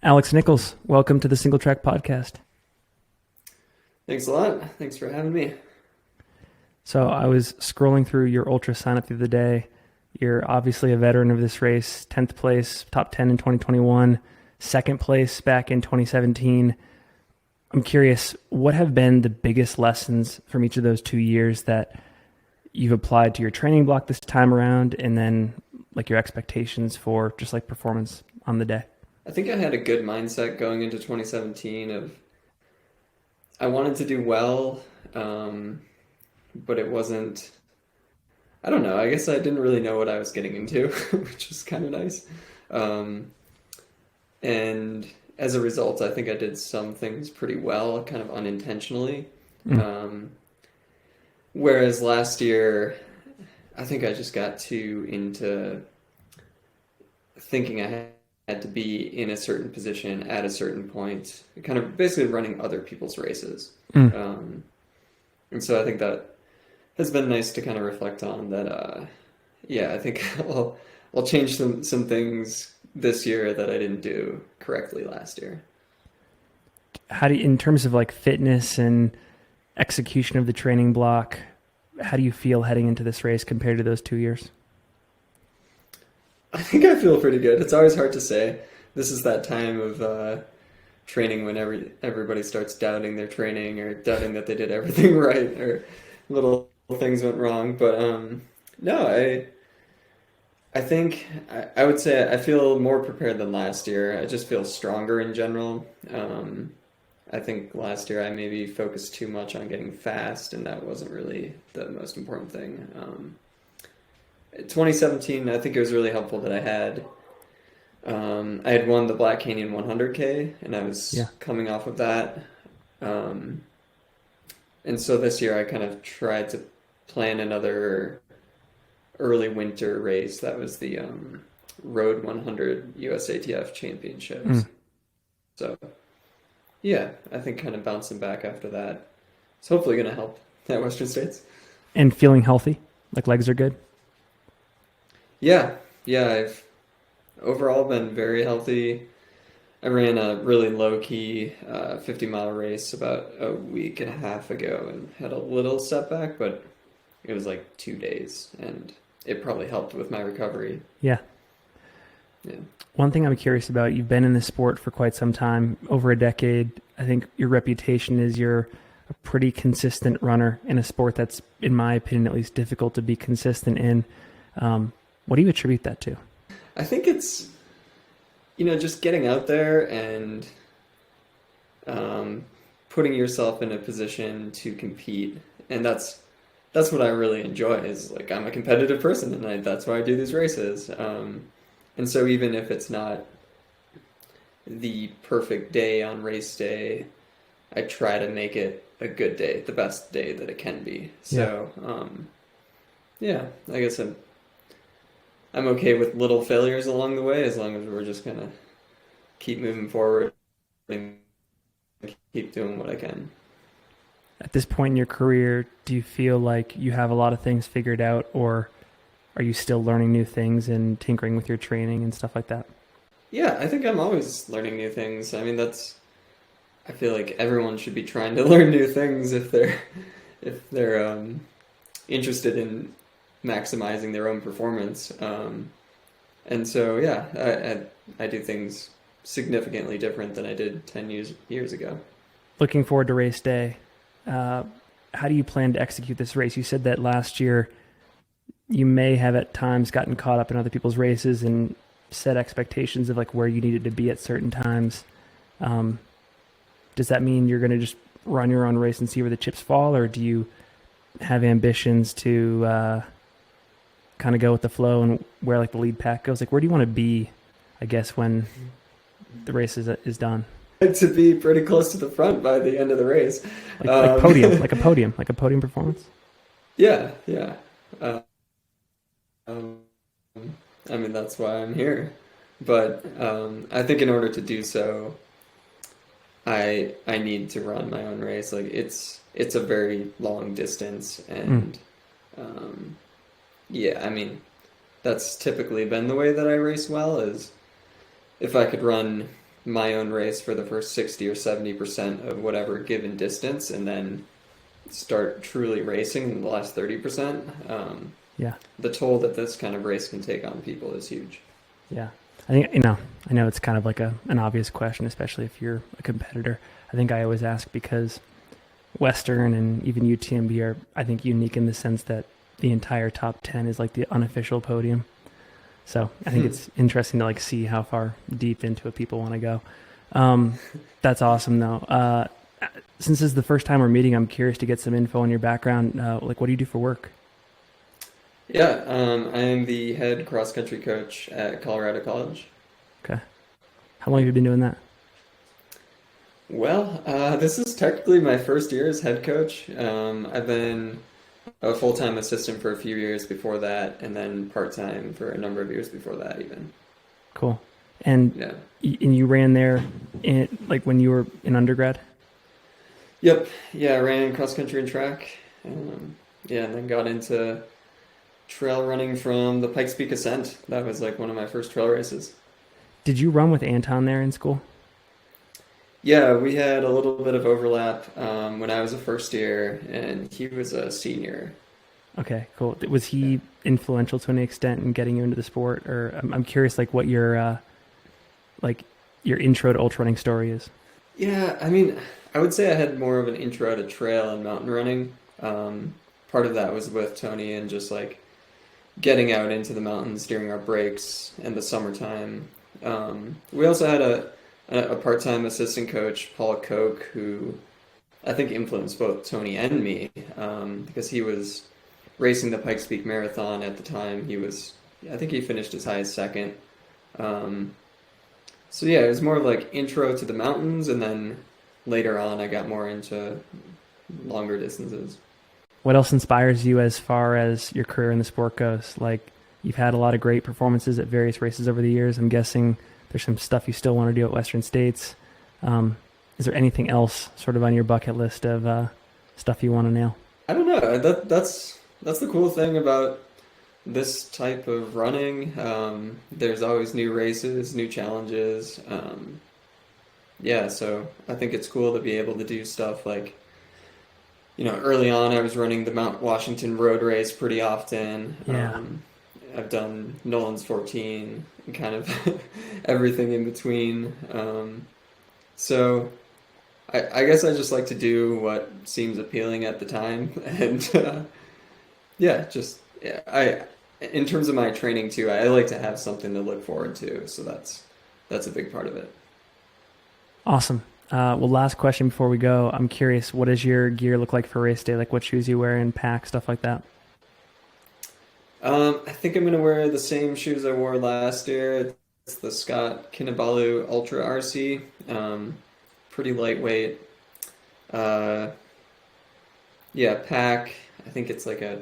Alex Nichols, welcome to the Single Track Podcast. Thanks a lot. Thanks for having me. So I was scrolling through your ultra sign up the other day. You're obviously a veteran of this race, 10th place, top 10 in 2021, second place back in 2017. I'm curious, what have been the biggest lessons from each of those 2 years that you've applied to your training block this time around, and then like your expectations for just like performance on the day? I think I had a good mindset going into 2017 of I wanted to do well, but it wasn't, I don't know, I guess I didn't really know what I was getting into, which was kind of nice. And as a result, I think I did some things pretty well, kind of unintentionally. Whereas last year, I think I just got too into thinking I had to be in a certain position at a certain point, kind of basically running other people's races. And so I think that has been nice to kind of reflect on that. I think I'll change some things this year that I didn't do correctly last year. How do you, in terms of like fitness and execution of the training block, how do you feel heading into this race compared to those 2 years? I think I feel pretty good. It's always hard to say. This is that time of training when everybody starts doubting their training or doubting that they did everything right or little things went wrong. But no, I think I would say I feel more prepared than last year. I just feel stronger in general. I think last year I maybe focused too much on getting fast, and that wasn't really the most important thing. 2017, I think it was really helpful that I had won the Black Canyon 100K, and I was coming off of that. And so this year I kind of tried to plan another early winter race. That was the Road 100 USATF Championships. So yeah, I think kind of bouncing back after that is hopefully going to help at Western States. And feeling healthy, like legs are good? Yeah, I've overall been very healthy. I ran a really low-key 50-mile race about a week and a half ago and had a little setback, but it was like 2 days, and it probably helped with my recovery. Yeah. One thing I'm curious about, you've been in this sport for quite some time, over a decade. I think your reputation is you're a pretty consistent runner in a sport that's, in my opinion at least, difficult to be consistent in. What do you attribute that to? I think it's, just getting out there and putting yourself in a position to compete. And that's what I really enjoy, is like I'm a competitive person, and that's why I do these races. And so even if it's not the perfect day on race day, I try to make it a good day, the best day that it can be. So, I guess I'm okay with little failures along the way, as long as we're just gonna keep moving forward and keep doing what I can. At this point in your career, do you feel like you have a lot of things figured out, or are you still learning new things and tinkering with your training and stuff like that? Yeah, I think I'm always learning new things. I mean, I feel like everyone should be trying to learn new things if they're interested in maximizing their own performance. And so, I do things significantly different than I did 10 years ago. Looking forward to race day. How do you plan to execute this race? You said that last year you may have at times gotten caught up in other people's races and set expectations of like where you needed to be at certain times. Does that mean you're going to just run your own race and see where the chips fall, or do you have ambitions to kind of go with the flow and where like the lead pack goes? Like, where do you want to be, I guess, when the race is done? To be pretty close to the front by the end of the race. Like podium, like a podium performance? Yeah. I mean, that's why I'm here. But I think in order to do so, I need to run my own race. Like it's a very long distance, and I mean, that's typically been the way that I race well, is if I could run my own race for the first 60 or 70% of whatever given distance, and then start truly racing in the last 30%. Yeah. The toll that this kind of race can take on people is huge. Yeah. I think, I know it's kind of like an obvious question, especially if you're a competitor. I think I always ask because Western and even UTMB are, I think, unique in the sense that the entire top 10 is like the unofficial podium. So I think it's interesting to like see how far deep into it people want to go. That's awesome though. Since this is the first time we're meeting, I'm curious to get some info on your background. Like, what do you do for work? Yeah, I am the head cross-country coach at Colorado College. Okay. How long have you been doing that? Well, this is technically my first year as head coach. I've been a full-time assistant for a few years before that, and then part-time for a number of years before that even. Cool. And Yeah. and you ran there like when you were in undergrad? Yep. Yeah, I ran cross-country and track. Yeah, and then got into trail running from the Pikes Peak Ascent. That was like one of my first trail races. Did you run with Anton there in school? Yeah, we had a little bit of overlap when I was a first year and he was a senior. Okay, cool. Was he influential to any extent in getting you into the sport? Or I'm curious, like, what your intro to ultra running story is. Yeah, I mean, I would say I had more of an intro to trail and mountain running. Part of that was with Tony and just like getting out into the mountains during our breaks in the summertime. We also had a part-time assistant coach, Paul Koch, who I think influenced both Tony and me because he was racing the Pikes Peak Marathon at the time. I think he finished as high as second. So yeah, it was more of like intro to the mountains, and then later on I got more into longer distances. What else inspires you as far as your career in the sport goes? Like, you've had a lot of great performances at various races over the years. I'm guessing there's some stuff you still want to do at Western States. Is there anything else sort of on your bucket list of stuff you want to nail? I don't know. That's the cool thing about this type of running. There's always new races, new challenges. Yeah, so I think it's cool to be able to do stuff like, early on I was running the Mount Washington road race pretty often. Yeah. I've done Nolan's 14 and kind of everything in between. So I guess I just like to do what seems appealing at the time. And in terms of my training too, I like to have something to look forward to. So that's a big part of it. Awesome. Well, last question before we go. I'm curious, what does your gear look like for race day? Like, what shoes you wear in pack, stuff like that? I think I'm going to wear the same shoes I wore last year. It's the Scott Kinabalu Ultra RC. Pretty lightweight. Pack. I think it's like a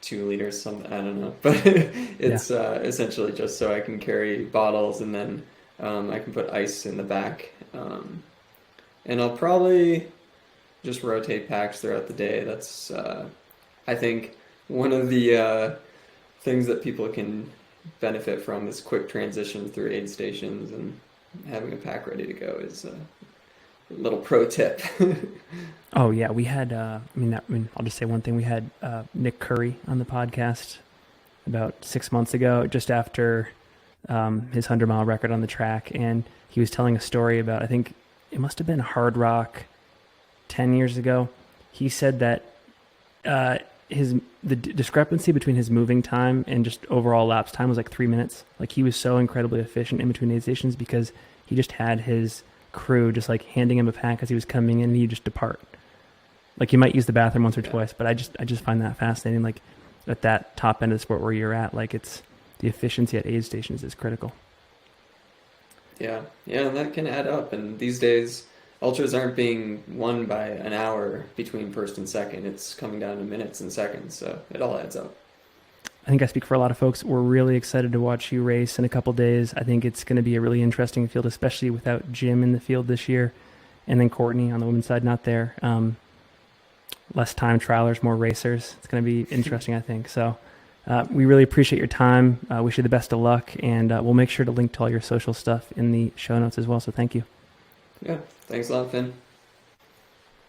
2 liters, something. I don't know. But it's essentially just so I can carry bottles, and then I can put ice in the back. And I'll probably just rotate packs throughout the day. That's, I think, one of the things that people can benefit from is quick transitions through aid stations, and having a pack ready to go is a little pro tip. Oh yeah, we had. I'll just say one thing. We had Nick Curry on the podcast about 6 months ago, just after his 100-mile record on the track, and he was telling a story about, I think it must have been Hard Rock 10 years ago. He said that the discrepancy between his moving time and just overall lapse time was like 3 minutes. Like, he was so incredibly efficient in between aid stations because he just had his crew just like handing him a pack as he was coming in, and he'd just depart. Like, you might use the bathroom once or twice, but I just find that fascinating. Like, at that top end of the sport where you're at, like, it's the efficiency at aid stations is critical. Yeah, and that can add up. And these days, ultras aren't being won by an hour between first and second. It's coming down to minutes and seconds, so it all adds up. I think I speak for a lot of folks. We're really excited to watch you race in a couple days. I think it's going to be a really interesting field, especially without Jim in the field this year, and then Courtney on the women's side not there. Less time trialers, more racers. It's going to be interesting, I think. So We really appreciate your time. Wish you the best of luck, and we'll make sure to link to all your social stuff in the show notes as well. So thank you. Yeah, thanks a lot, Finn.